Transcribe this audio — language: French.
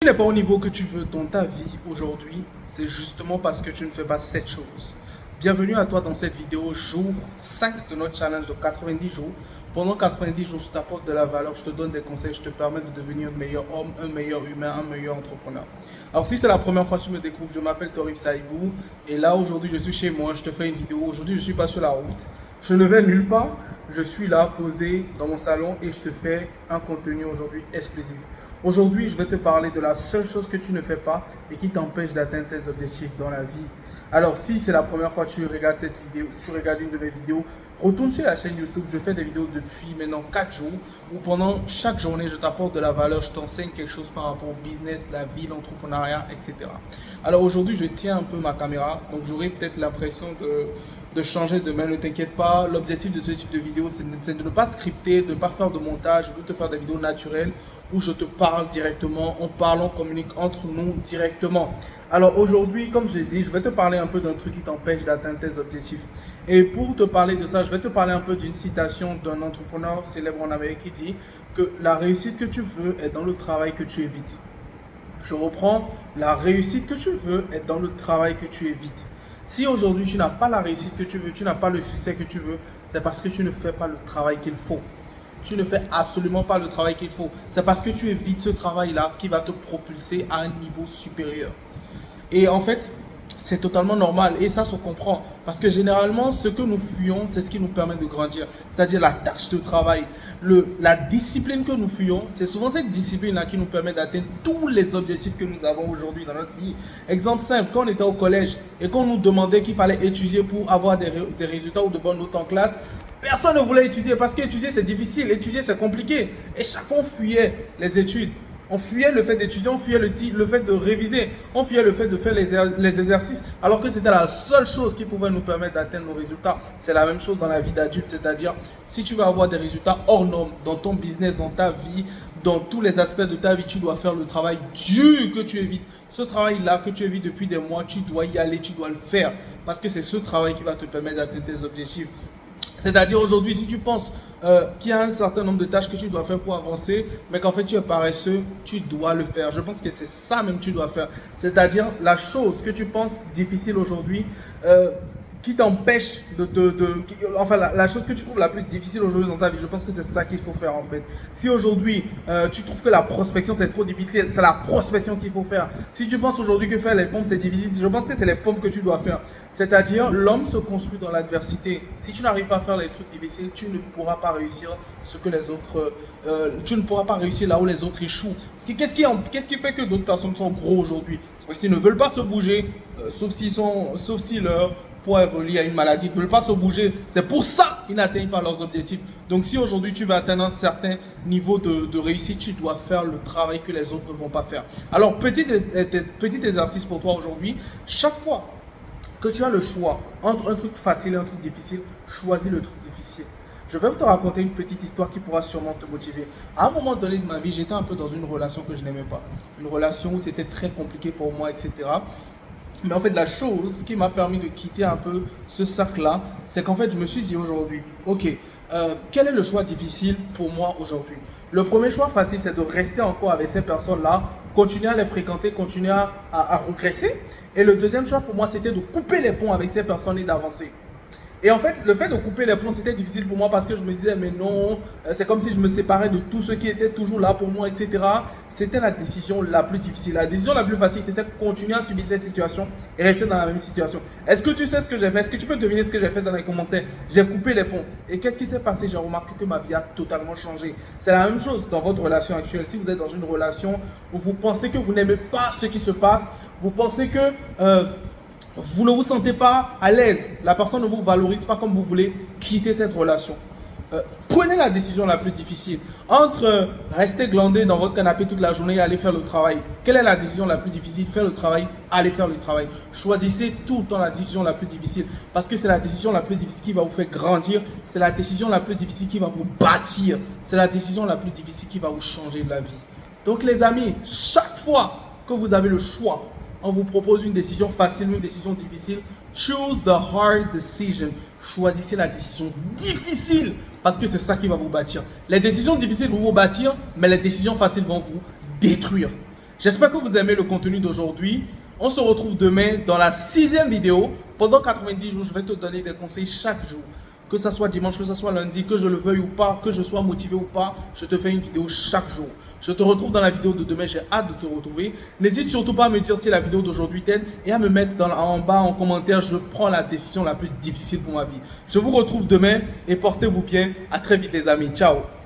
Tu n'es pas au niveau que tu veux dans ta vie aujourd'hui, c'est justement parce que tu ne fais pas cette chose. Bienvenue à toi dans cette vidéo, jour 5 de notre challenge de 90 jours. Pendant 90 jours, je t'apporte de la valeur, je te donne des conseils, je te permets de devenir un meilleur homme, un meilleur humain, un meilleur entrepreneur. Alors si c'est la première fois que tu me découvres, je m'appelle Torif Saïbou et là aujourd'hui je suis chez moi, je te fais une vidéo. Aujourd'hui je ne suis pas sur la route, je ne vais nulle part, je suis là posé dans mon salon et je te fais un contenu aujourd'hui exclusif. Aujourd'hui, je vais te parler de la seule chose que tu ne fais pas et qui t'empêche d'atteindre tes objectifs dans la vie. Alors, si c'est la première fois que tu regardes cette vidéo, tu regardes une de mes vidéos, retourne sur la chaîne YouTube. Je fais des vidéos depuis maintenant 4 jours où pendant chaque journée, je t'apporte de la valeur, je t'enseigne quelque chose par rapport au business, la vie, l'entrepreneuriat, etc. Alors aujourd'hui, je tiens un peu ma caméra, donc j'aurai peut-être l'impression de changer de main. Ne t'inquiète pas, l'objectif de ce type de vidéo, c'est de ne pas scripter, de ne pas faire de montage. Je veux te faire des vidéos naturelles où je te parle directement, on parle, on communique entre nous directement. Alors aujourd'hui, comme je l'ai dit, je vais te parler un peu d'un truc qui t'empêche d'atteindre tes objectifs. Et pour te parler de ça, je vais te parler un peu d'une citation d'un entrepreneur célèbre en Amérique qui dit que la réussite que tu veux est dans le travail que tu évites. Je reprends, la réussite que tu veux est dans le travail que tu évites. Si aujourd'hui tu n'as pas la réussite que tu veux, tu n'as pas le succès que tu veux, c'est parce que tu ne fais pas le travail qu'il faut. Tu ne fais absolument pas le travail qu'il faut. C'est parce que tu évites ce travail-là qui va te propulser à un niveau supérieur. Et en fait, c'est totalement normal et ça se comprend. Parce que généralement, ce que nous fuyons, c'est ce qui nous permet de grandir. C'est-à-dire la tâche de travail. La discipline que nous fuyons, c'est souvent cette discipline-là qui nous permet d'atteindre tous les objectifs que nous avons aujourd'hui dans notre vie. Exemple simple, quand on était au collège et qu'on nous demandait qu'il fallait étudier pour avoir des résultats ou de bonnes notes en classe, personne ne voulait étudier parce qu'étudier c'est difficile, étudier c'est compliqué. Et chacun fuyait les études. On fuyait le fait d'étudier, on fuyait le fait de réviser, on fuyait le fait de faire les exercices, alors que c'était la seule chose qui pouvait nous permettre d'atteindre nos résultats. C'est la même chose dans la vie d'adulte, c'est-à-dire si tu veux avoir des résultats hors normes dans ton business, dans ta vie, dans tous les aspects de ta vie, tu dois faire le travail dur que tu évites. Ce travail-là que tu évites depuis des mois, tu dois y aller, tu dois le faire, parce que c'est ce travail qui va te permettre d'atteindre tes objectifs. C'est-à-dire aujourd'hui, si tu penses qu'il y a un certain nombre de tâches que tu dois faire pour avancer, mais qu'en fait tu es paresseux, tu dois le faire. Je pense que c'est ça même que tu dois faire. C'est-à-dire la chose que tu penses difficile aujourd'hui, qui t'empêche enfin la chose que tu trouves la plus difficile aujourd'hui dans ta vie, je pense que c'est ça qu'il faut faire en fait. Si aujourd'hui tu trouves que la prospection c'est trop difficile, c'est la prospection qu'il faut faire. Si tu penses aujourd'hui que faire les pompes c'est difficile, je pense que c'est les pompes que tu dois faire. C'est-à-dire l'homme se construit dans l'adversité. Si tu n'arrives pas à faire les trucs difficiles, tu ne pourras pas réussir ce que les autres, tu ne pourras pas réussir là où les autres échouent. Parce que qu'est-ce qui fait que d'autres personnes sont gros aujourd'hui? C'est parce qu'ils ne veulent pas se bouger, sauf si leur poids est relié à une maladie, ils ne veulent pas se bouger. C'est pour ça qu'ils n'atteignent pas leurs objectifs. Donc si aujourd'hui tu veux atteindre un certain niveau de réussite, tu dois faire le travail que les autres ne vont pas faire. Alors petit exercice pour toi aujourd'hui. Chaque fois que tu as le choix entre un truc facile et un truc difficile, choisis le truc difficile. Je vais te raconter une petite histoire qui pourra sûrement te motiver. À un moment donné de ma vie, j'étais un peu dans une relation que je n'aimais pas. Une relation où c'était très compliqué pour moi, etc. Mais en fait, la chose qui m'a permis de quitter un peu ce cercle-là, c'est qu'en fait, je me suis dit aujourd'hui, ok, quel est le choix difficile pour moi aujourd'hui? Le premier choix facile, c'est de rester encore avec ces personnes-là, continuer à les fréquenter, continuer à progresser. Et le deuxième choix pour moi, c'était de couper les ponts avec ces personnes et d'avancer. Et en fait, le fait de couper les ponts, c'était difficile pour moi parce que je me disais, mais non, c'est comme si je me séparais de tous ceux qui étaient toujours là pour moi, etc. C'était la décision la plus difficile. La décision la plus facile, c'était de continuer à subir cette situation et rester dans la même situation. Est-ce que tu sais ce que j'ai fait? Est-ce que tu peux deviner ce que j'ai fait dans les commentaires? J'ai coupé les ponts. Et qu'est-ce qui s'est passé? J'ai remarqué que ma vie a totalement changé. C'est la même chose dans votre relation actuelle. Si vous êtes dans une relation où vous pensez que vous n'aimez pas ce qui se passe, vous pensez que vous ne vous sentez pas à l'aise, la personne ne vous valorise pas comme vous voulez, quitter cette relation. Prenez la décision la plus difficile. Entre rester glandé dans votre canapé toute la journée et aller faire le travail. Quelle est la décision la plus difficile? Faire le travail, aller faire le travail. Choisissez tout le temps la décision la plus difficile. Parce que c'est la décision la plus difficile qui va vous faire grandir. C'est la décision la plus difficile qui va vous bâtir. C'est la décision la plus difficile qui va vous changer de la vie. Donc les amis, chaque fois que vous avez le choix, on vous propose une décision facile ou une décision difficile, choose the hard decision. Choisissez la décision difficile parce que c'est ça qui va vous bâtir. Les décisions difficiles vont vous bâtir, mais les décisions faciles vont vous détruire. J'espère que vous aimez le contenu d'aujourd'hui. On se retrouve demain dans la 6e vidéo. Pendant 90 jours, je vais te donner des conseils chaque jour. Que ce soit dimanche, que ce soit lundi, que je le veuille ou pas, que je sois motivé ou pas, je te fais une vidéo chaque jour. Je te retrouve dans la vidéo de demain, j'ai hâte de te retrouver. N'hésite surtout pas à me dire si la vidéo d'aujourd'hui t'aide et à me mettre en bas en commentaire. Je prends la décision la plus difficile pour ma vie. Je vous retrouve demain et portez-vous bien. À très vite les amis. Ciao.